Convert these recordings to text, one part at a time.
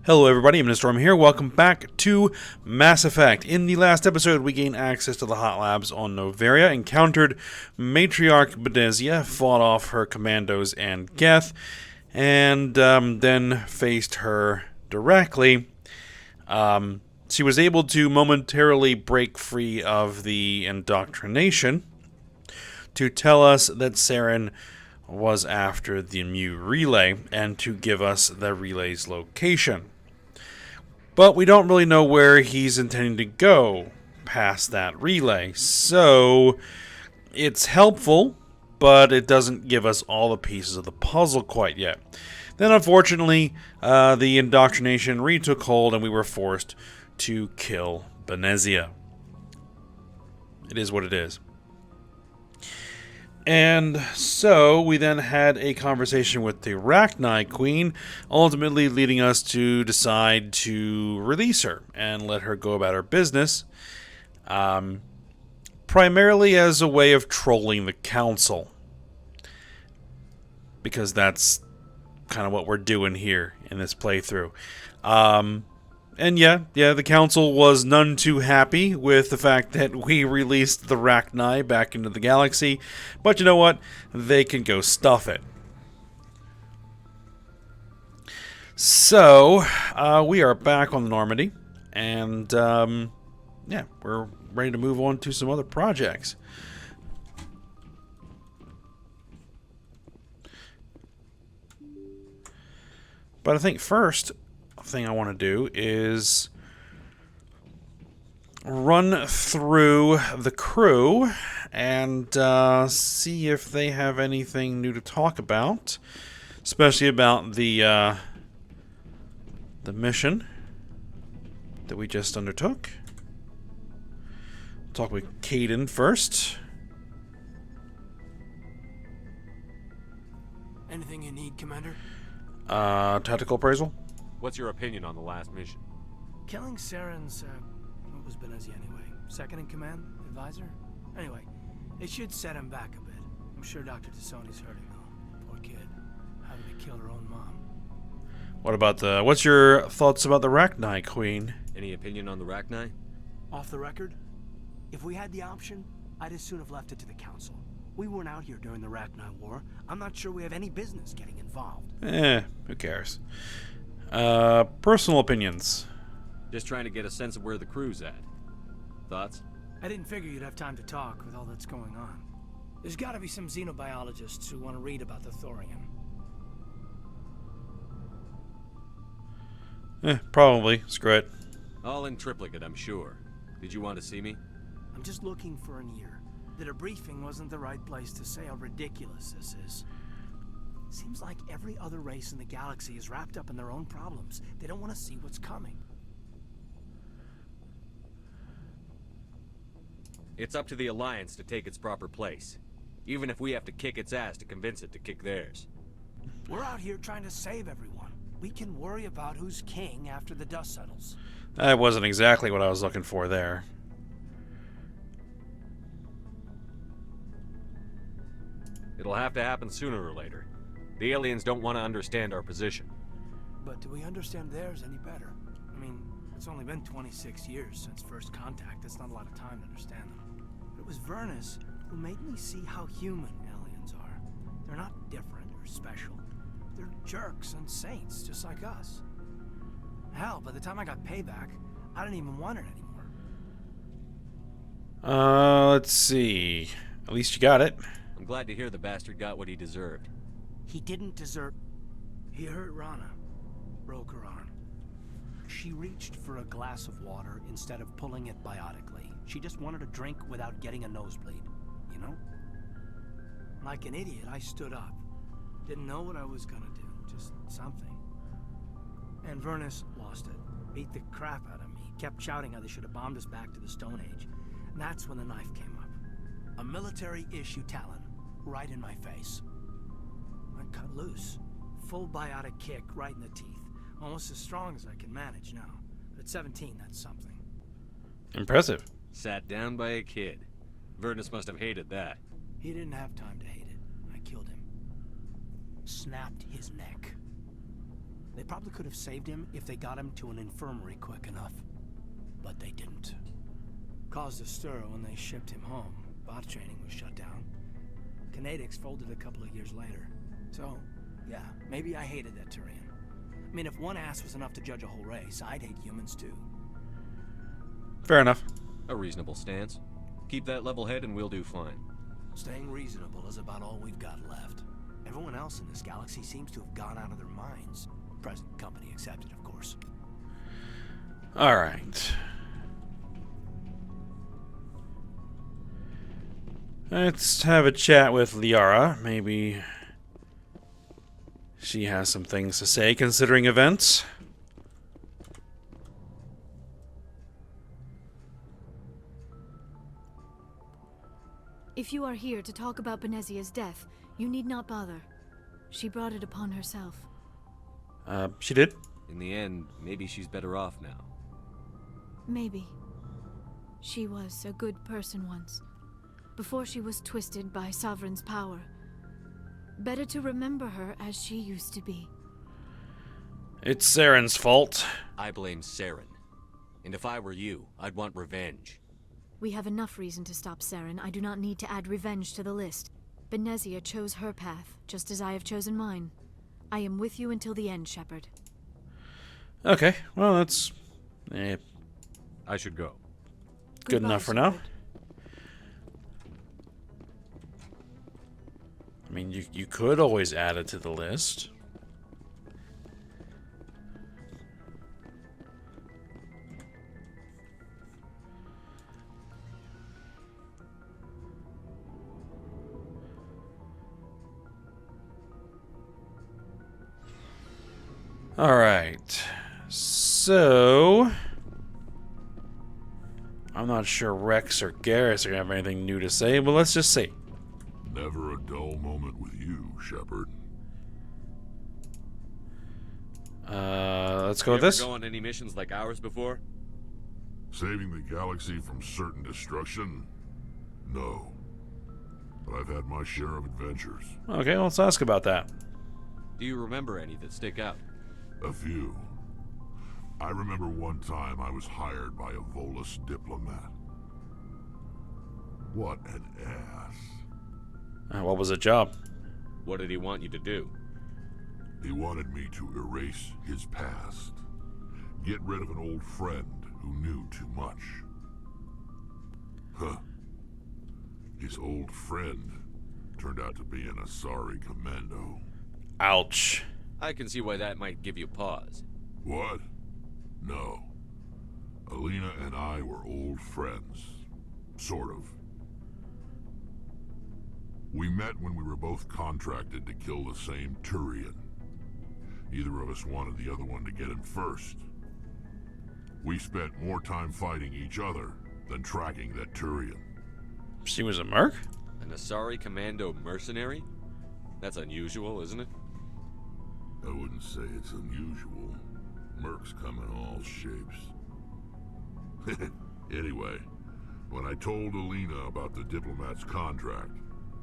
Hello everybody, I'm Storm here. Welcome back to Mass Effect. In the last episode, we gained access to the hot labs on Noveria, encountered Matriarch Benezia, fought off her commandos and Geth, and then faced her directly. She was able to momentarily break free of the indoctrination to tell us that Saren was after the ME relay and to give us the relay's location. But we don't really know where he's intending to go past that relay, so it's helpful, but it doesn't give us all the pieces of the puzzle quite yet. Then unfortunately, the indoctrination retook hold and we were forced to kill Benezia. It is what it is. And so we then had a conversation with the Rachni Queen, ultimately leading us to decide to release her and let her go about her business, primarily as a way of trolling the Council, because that's kind of what we're doing here in this playthrough. And yeah, the Council was none too happy with the fact that we released the Rachni back into the galaxy. But you know what? They can go stuff it. So, we are back on the Normandy. And, yeah, we're ready to move on to some other projects. But I think first thing I want to do is run through the crew and see if they have anything new to talk about, especially about the mission that we just undertook. Talk with Caden first. Anything you need, Commander? Tactical appraisal. What's your opinion on the last mission? Killing Saren's, what was Benezia anyway? Second in command? Advisor? Anyway, it should set him back a bit. I'm sure Dr. Tassoni's hurting though. Poor kid. Having to kill her own mom. What about what's your thoughts about the Rachni Queen? Any opinion on the Rachni? Off the record? If we had the option, I'd as soon have left it to the Council. We weren't out here during the Rachni War. I'm not sure we have any business getting involved. Who cares? Personal opinions. Just trying to get a sense of where the crew's at. Thoughts? I didn't figure you'd have time to talk with all that's going on. There's gotta be some xenobiologists who want to read about the thorium. Probably. Screw it. All in triplicate, I'm sure. Did you want to see me? I'm just looking for an ear. The debriefing wasn't the right place to say how ridiculous this is. Seems like every other race in the galaxy is wrapped up in their own problems. They don't want to see what's coming. It's up to the Alliance to take its proper place. Even if we have to kick its ass to convince it to kick theirs. We're out here trying to save everyone. We can worry about who's king after the dust settles. That wasn't exactly what I was looking for there. It'll have to happen sooner or later. The aliens don't want to understand our position. But do we understand theirs any better? I mean, it's only been 26 years since first contact. That's not a lot of time to understand them. It was Vernus who made me see how human aliens are. They're not different or special. They're jerks and saints, just like us. Hell, by the time I got payback, I didn't even want it anymore. Let's see. At least you got it. I'm glad to hear the bastard got what he deserved. He didn't deserve... He hurt Rana. Broke her arm. She reached for a glass of water instead of pulling it biotically. She just wanted a drink without getting a nosebleed. You know? Like an idiot, I stood up. Didn't know what I was gonna do. Just something. And Vernus lost it. Beat the crap out of me. Kept shouting how they should have bombed us back to the Stone Age. And that's when the knife came up. A military-issue talon. Right in my face. I cut loose. Full biotic kick right in the teeth. Almost as strong as I can manage now. But at 17, that's something. Impressive. Sat down by a kid. Vernus must have hated that. He didn't have time to hate it. I killed him. Snapped his neck. They probably could have saved him if they got him to an infirmary quick enough. But they didn't. Caused a stir when they shipped him home. Bot training was shut down. Kinetics folded a couple of years later. So, yeah, maybe I hated that Turian. I mean, if one ass was enough to judge a whole race, I'd hate humans too. Fair enough. A reasonable stance. Keep that level head and we'll do fine. Staying reasonable is about all we've got left. Everyone else in this galaxy seems to have gone out of their minds. Present company accepted, of course. Alright. Let's have a chat with Liara. Maybe she has some things to say considering events. If you are here to talk about Benezia's death, you need not bother. She brought it upon herself. She did? In the end, maybe she's better off now. Maybe. She was a good person once, before she was twisted by Sovereign's power. Better to remember her as she used to be. It's Saren's fault. I blame Saren. And if I were you, I'd want revenge. We have enough reason to stop Saren. I do not need to add revenge to the list. Benezia chose her path, just as I have chosen mine. I am with you until the end, Shepard. Okay, well, that's I should go. good Goodbye, enough for now. Shepard. I mean, you could always add it to the list. Alright, so I'm not sure Rex or Garrus are gonna have anything new to say, but let's just see. Never a dull moment with you, Shepard. Let's go You with ever this. go on any missions like ours before? Saving the galaxy from certain destruction? No. But I've had my share of adventures. Okay, let's ask about that. Do you remember any that stick out? A few. I remember one time I was hired by a Volus diplomat. What an ass. What was the job? What did he want you to do? He wanted me to erase his past. Get rid of an old friend who knew too much. Huh. His old friend turned out to be an Asari commando. Ouch. I can see why that might give you pause. What? No. Alina and I were old friends. Sort of. We met when we were both contracted to kill the same Turian. Neither of us wanted the other one to get him first. We spent more time fighting each other than tracking that Turian. She was a merc? An Asari commando mercenary? That's unusual, isn't it? I wouldn't say it's unusual. Mercs come in all shapes. Anyway, when I told Alina about the diplomat's contract,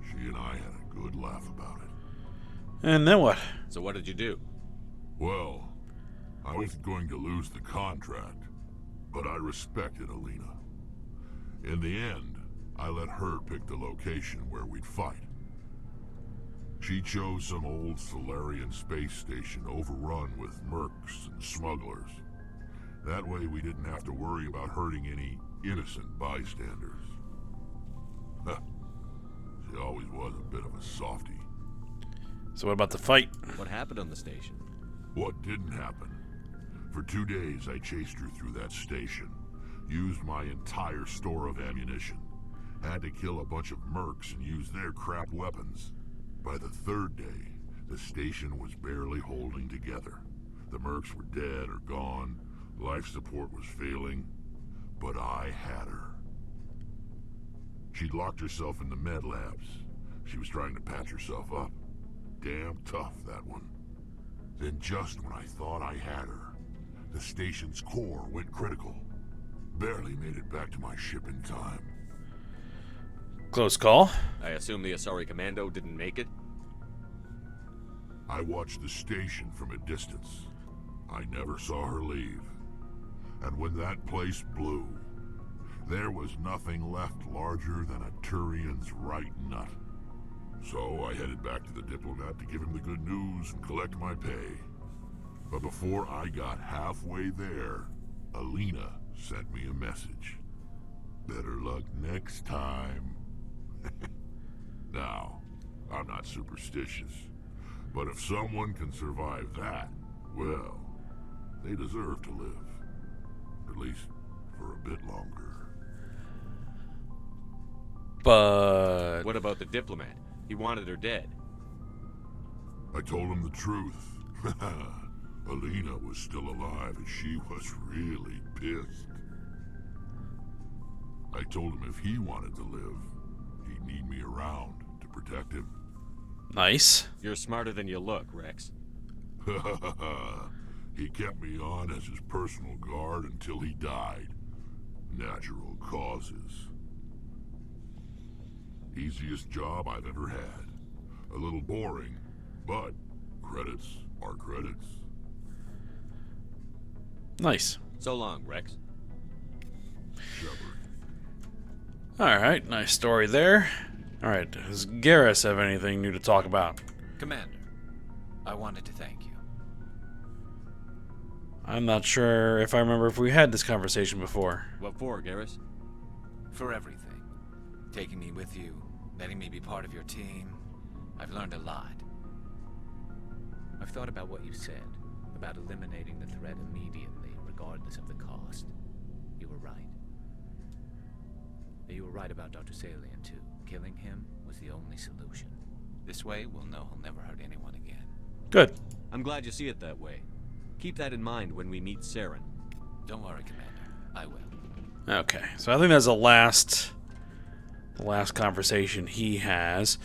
she and I had a good laugh about it. And then what? So what did you do? Well, I wasn't going to lose the contract, but I respected Alina. In the end, I let her pick the location where we'd fight. She chose some old Solarian space station overrun with mercs and smugglers. That way we didn't have to worry about hurting any innocent bystanders. She always was a bit of a softie. So what about the fight? What happened on the station? What didn't happen? For 2 days I chased her through that station. Used my entire store of ammunition. Had to kill a bunch of mercs and use their crap weapons. By the 3rd day, the station was barely holding together. The mercs were dead or gone, life support was failing, but I had her. She'd locked herself in the med labs. She was trying to patch herself up. Damn tough, that one. Then just when I thought I had her, the station's core went critical. Barely made it back to my ship in time. Close call. I assume the Asari commando didn't make it? I watched the station from a distance. I never saw her leave. And when that place blew, there was nothing left larger than a Turian's right nut. So I headed back to the diplomat to give him the good news and collect my pay. But before I got halfway there, Alina sent me a message. Better luck next time. Now, I'm not superstitious, but if someone can survive that, well, they deserve to live. At least for a bit longer. But... What about the diplomat? He wanted her dead. I told him the truth. Alina was still alive and she was really pissed. I told him if he wanted to live, he'd need me around to protect him. Nice. You're smarter than you look, Rex. He kept me on as his personal guard until he died. Natural causes. Easiest job I've ever had. A little boring, but credits are credits. Nice. So long, Rex. Shepard. Alright, nice story there. Alright, does Garrus have anything new to talk about? Commander, I wanted to thank you. I'm not sure if I remember if we had this conversation before. What for, Garrus? For everything. Taking me with you, letting me be part of your team. I've learned a lot. I've thought about what you said, about eliminating the threat immediately, regardless of the cost. You were right. You were right about Dr. Salian, too. Killing him was the only solution. This way, we'll know he'll never hurt anyone again. Good. I'm glad you see it that way. Keep that in mind when we meet Saren. Don't worry, Commander. I will. Okay, so I think that's the last conversation he has.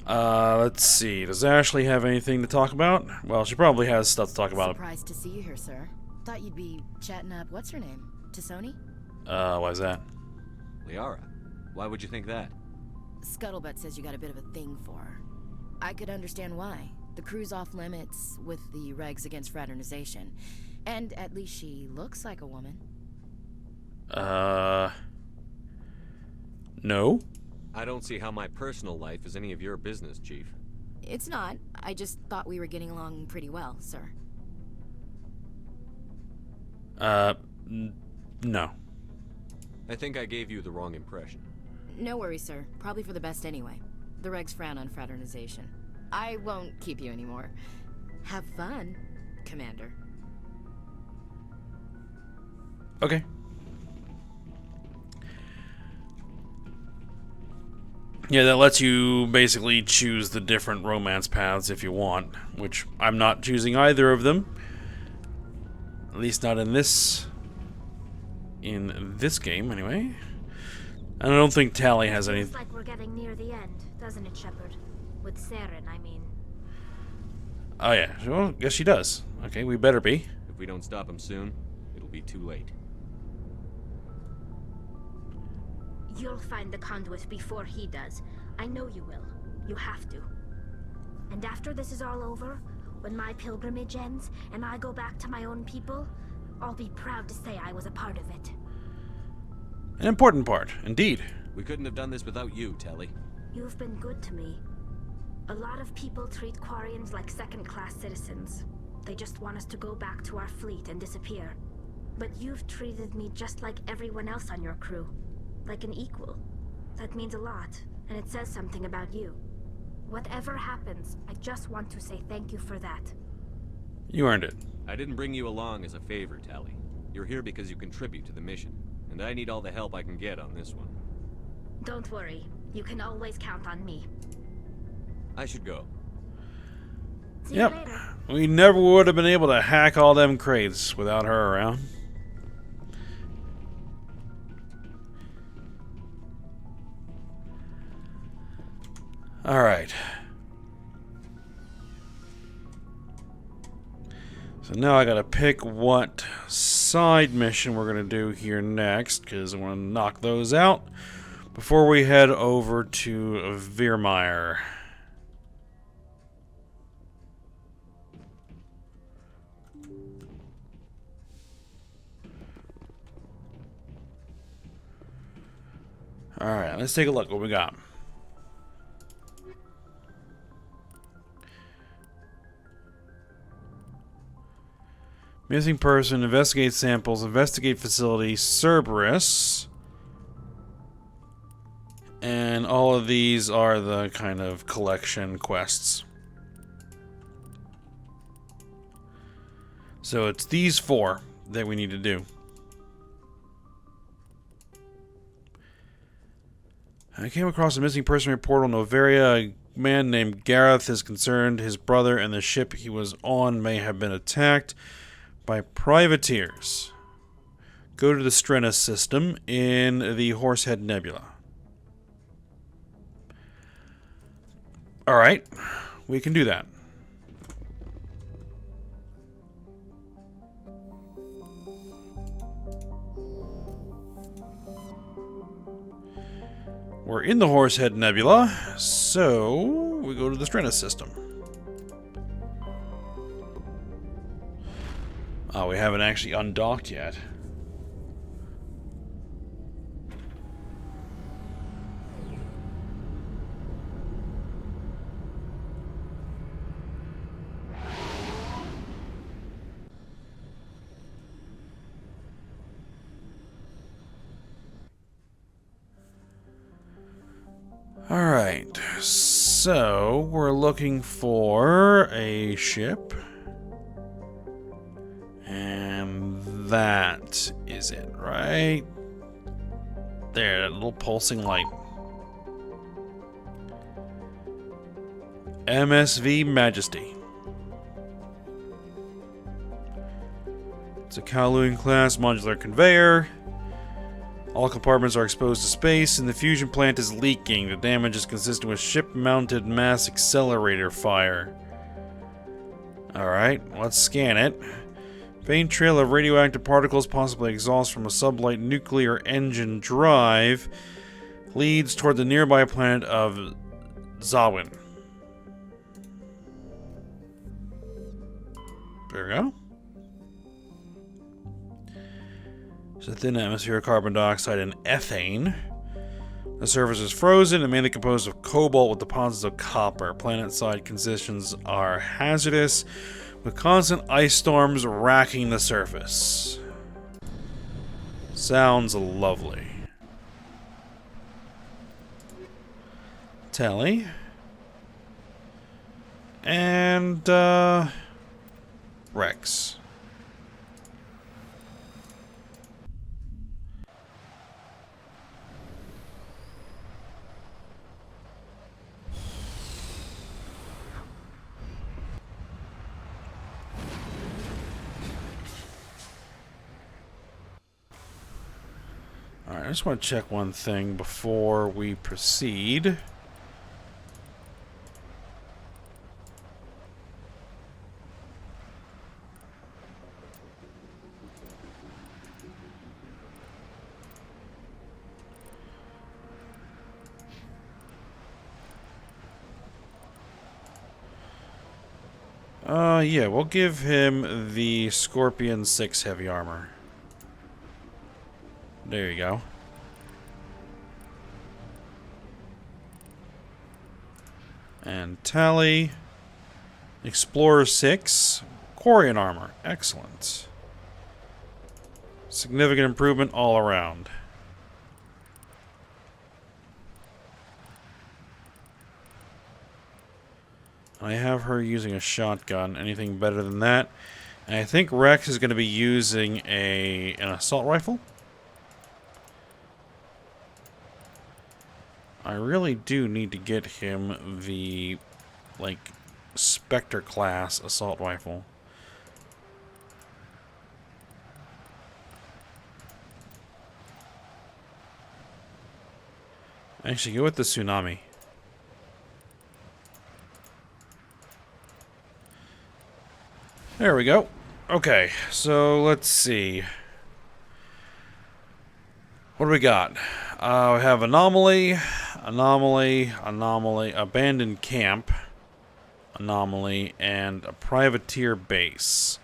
Let's see. Does Ashley have anything to talk about? Well, she probably has stuff to talk about. Surprised to see you here, sir. Thought you'd be chatting up, what's her name? Tassoni? Why's that? Liara, why would you think that? Scuttlebutt says you got a bit of a thing for her. I could understand why. The crew's off limits with the regs against fraternization. And at least she looks like a woman. No? I don't see how my personal life is any of your business, Chief. It's not. I just thought we were getting along pretty well, sir. No. I think I gave you the wrong impression. No worries, sir. Probably for the best anyway. The regs frown on fraternization. I won't keep you anymore. Have fun, Commander. Okay. Yeah, that lets you basically choose the different romance paths if you want, which I'm not choosing either of them. At least not in this game, anyway. And I don't think Tally has any... Looks like we're getting near the end, doesn't it, Shepard? With Saren, I mean. Oh yeah, well, guess she does. Okay, we better be. If we don't stop him soon, it'll be too late. You'll find the conduit before he does. I know you will. You have to. And after this is all over, when my pilgrimage ends and I go back to my own people, I'll be proud to say I was a part of it. An important part, indeed. We couldn't have done this without you, Tally. You've been good to me. A lot of people treat Quarians like second-class citizens. They just want us to go back to our fleet and disappear. But you've treated me just like everyone else on your crew. Like an equal. That means a lot, and it says something about you. Whatever happens, I just want to say thank you for that. You earned it. I didn't bring you along as a favor, Tally. You're here because you contribute to the mission, and I need all the help I can get on this one. Don't worry. You can always count on me. I should go. See Yep. you later. We never would have been able to hack all them crates without her around. Alright. So now I gotta pick what side mission we're gonna do here next, because I want to knock those out before we head over to Veermeyer. Alright, let's take a look what we got. Missing person, investigate samples, investigate facility, Cerberus. And all of these are the kind of collection quests. So it's these 4 that we need to do. I came across a missing person report on Noveria. A man named Gareth is concerned his brother and the ship he was on may have been attacked by privateers. Go to the Strenna system in the Horsehead Nebula. Alright, we can do that. We're in the Horsehead Nebula, so we go to the Strenna system. Oh, we haven't actually undocked yet. Alright, so we're looking for a ship. And that is it, right? There, that little pulsing light. MSV Majesty. It's a Kowloon class modular conveyor. All compartments are exposed to space, and the fusion plant is leaking. The damage is consistent with ship-mounted mass accelerator fire. Alright, let's scan it. Faint trail of radioactive particles, possibly exhaust from a sublight nuclear engine drive, leads toward the nearby planet of Zawin. There we go. It's a thin atmosphere of carbon dioxide and ethane. The surface is frozen and mainly composed of cobalt with deposits of copper. Planet-side conditions are hazardous, with constant ice storms racking the surface. Sounds lovely. Telly. And, Rex. Alright, I just want to check one thing before we proceed. Yeah, we'll give him the Scorpion 6 heavy armor. There you go. And Tally. Explorer 6. Quarian armor. Excellent. Significant improvement all around. I have her using a shotgun. Anything better than that? And I think Rex is going to be using an assault rifle. I really do need to get him the, like, Spectre class assault rifle. Actually, go with the Tsunami. There we go. Okay, so let's see. What do we got? We have Anomaly, Abandoned Camp, Anomaly, and a Privateer Base.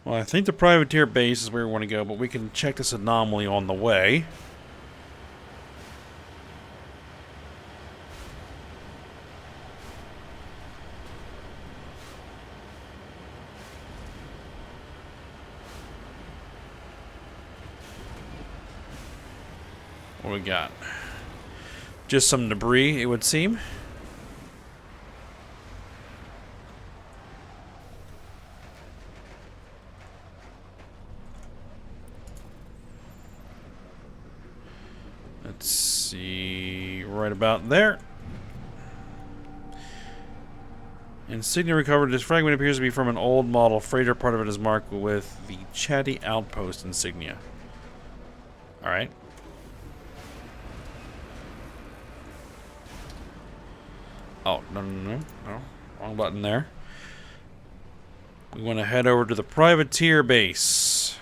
Well, I think the Privateer Base is where we want to go, but we can check this Anomaly on the way. What we got? Just some debris, it would seem. Let's see, right about there. Insignia recovered. This fragment appears to be from an old model freighter. Part of it is marked with the Chatty Outpost insignia. Alright. Oh, no. Wrong button there. We want to head over to the privateer base.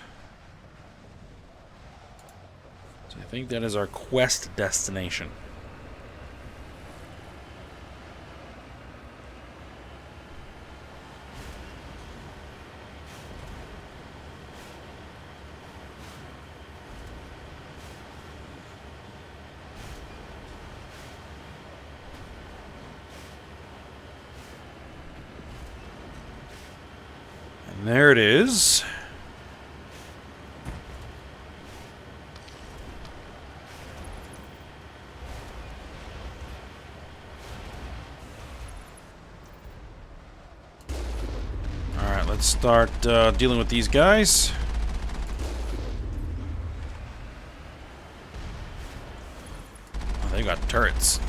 So I think that is our quest destination. And there it is. Alright, let's start dealing with these guys. Oh, they got turrets.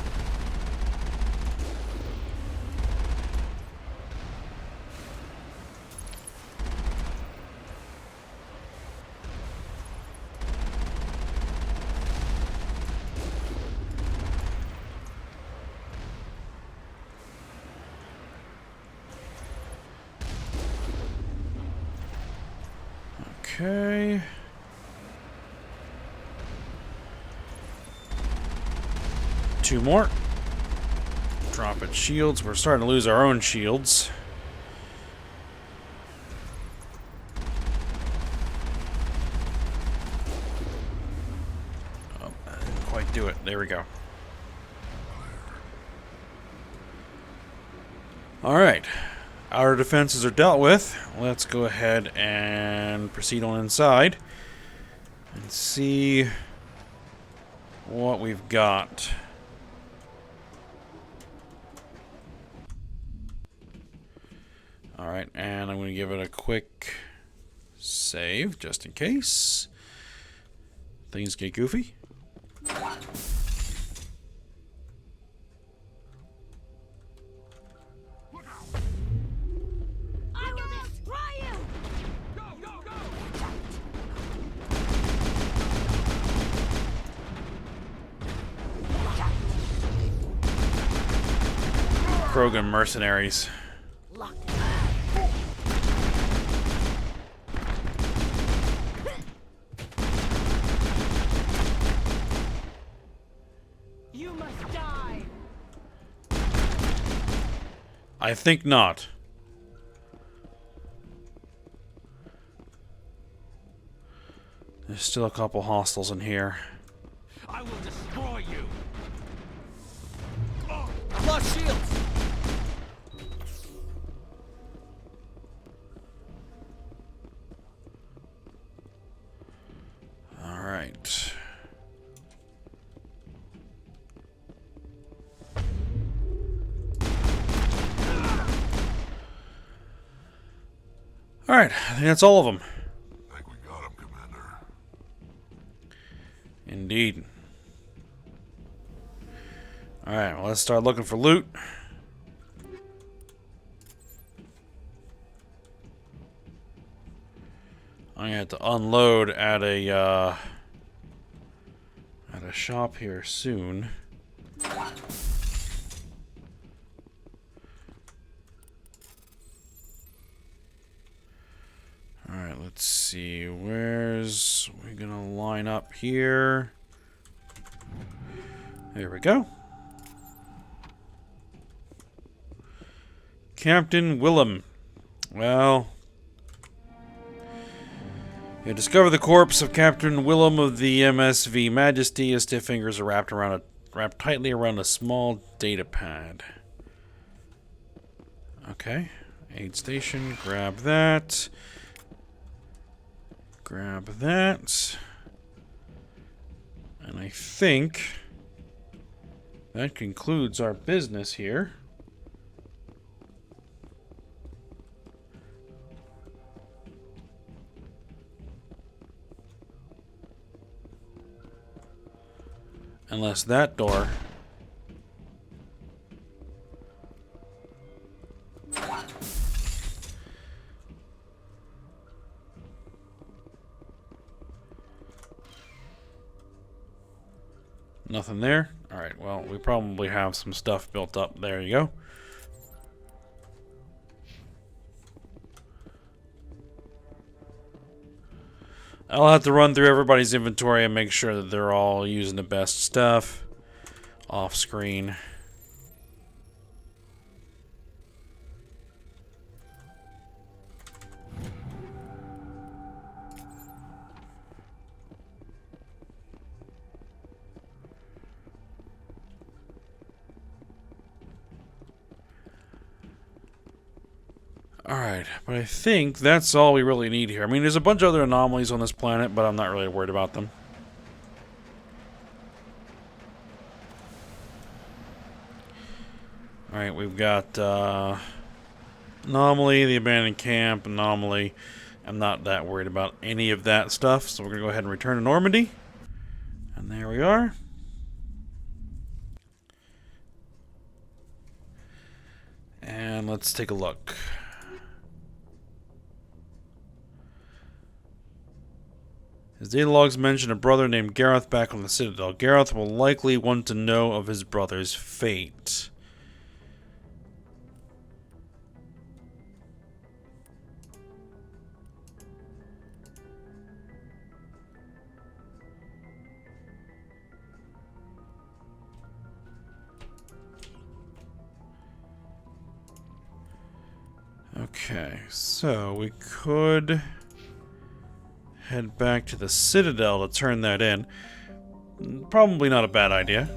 Okay. Two more. Drop it shields. We're starting to lose our own shields. Oh, I didn't quite do it. There we go. All right. Our defenses are dealt with. Let's go ahead and proceed on inside and see what we've got. Alright, and I'm going to give it a quick save just in case things get goofy. Krogan mercenaries. You must die. I think not. There's still a couple hostiles in here. I will destroy you. I've lost shields! Alright. Alright, I think that's all of them. I think we got him, Commander. Indeed. Alright, well, let's start looking for loot. I'm gonna have to unload at a shop here soon. Alright, let's see. Where's we gonna line up here? There we go. Captain Willem. Well, you discover the corpse of Captain Willem of the MSV Majesty. His stiff fingers are wrapped tightly around a small data pad. Okay. Aid station. Grab that. Grab that. And I think that concludes our business here. Unless that door... Nothing there? Alright, well, we probably have some stuff built up. There you go. I'll have to run through everybody's inventory and make sure that they're all using the best stuff off screen. Alright, but I think that's all we really need here. I mean, there's a bunch of other anomalies on this planet, but I'm not really worried about them. Alright, we've got anomaly, the abandoned camp, anomaly. I'm not that worried about any of that stuff, so we're going to go ahead and return to Normandy. And there we are. And let's take a look. His data logs mention a brother named Gareth back on the Citadel. Gareth will likely want to know of his brother's fate. Okay, so we could head back to the Citadel to turn that in. Probably not a bad idea.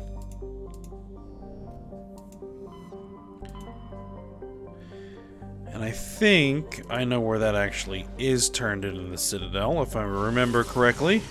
And I think I know where that actually is turned into the Citadel, if I remember correctly.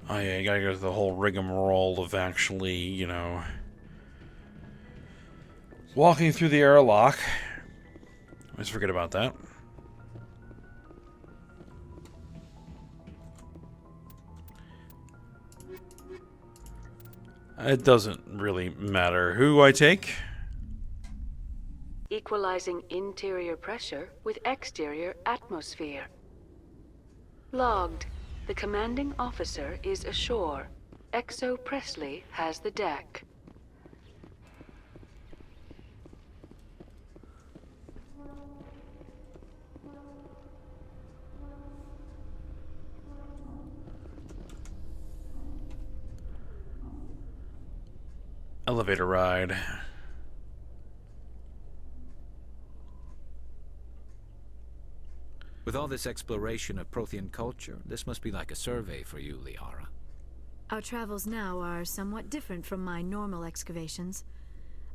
Oh yeah, you gotta go through the whole rigmarole of actually, you know, walking through the airlock. Always forget about that. It doesn't really matter who I take. Equalizing interior pressure with exterior atmosphere. Logged. The commanding officer is ashore. Exo Presley has the deck. Elevator ride. With all this exploration of Prothean culture, this must be like a survey for you, Liara. Our travels now are somewhat different from my normal excavations.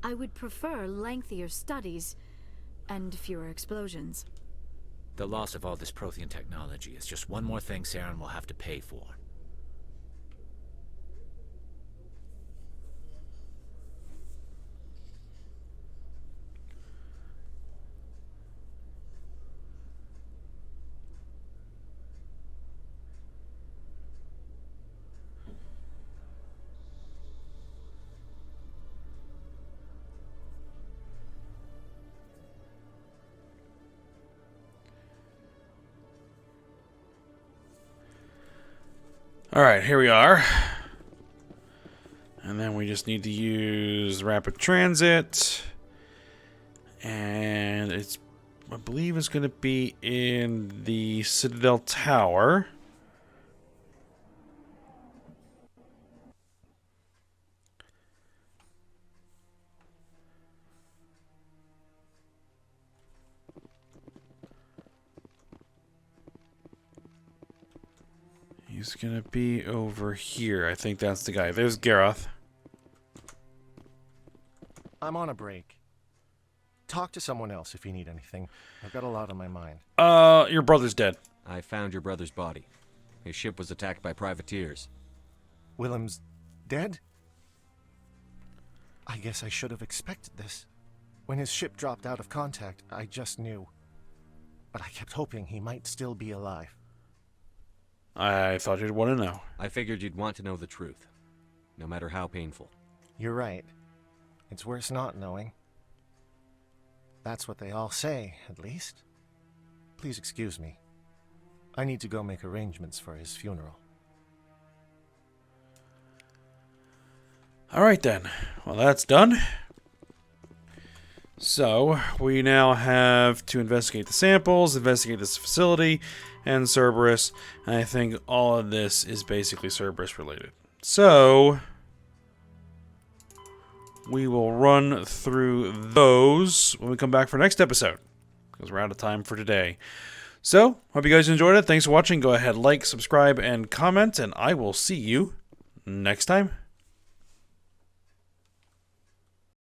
I would prefer lengthier studies and fewer explosions. The loss of all this Prothean technology is just one more thing Saren will have to pay for. Alright, here we are. And then we just need to use rapid transit. And it's believe is going to be in the Citadel Tower. He's going to be over here. I think that's the guy. There's Gareth. I'm on a break. Talk to someone else if you need anything. I've got a lot on my mind. Your brother's dead. I found your brother's body. His ship was attacked by privateers. Willem's dead? I guess I should have expected this. When his ship dropped out of contact, I just knew. But I kept hoping he might still be alive. I thought you'd want to know. I figured you'd want to know the truth, no matter how painful. You're right. It's worse not knowing. That's what they all say, at least. Please excuse me. I need to go make arrangements for his funeral. Alright then. Well, that's done. So, we now have to investigate the samples, investigate this facility, and Cerberus. And I think all of this is basically Cerberus related. So, we will run through those when we come back for next episode, because we're out of time for today. So, hope you guys enjoyed it. Thanks for watching. Go ahead, like, subscribe, and comment, and I will see you next time.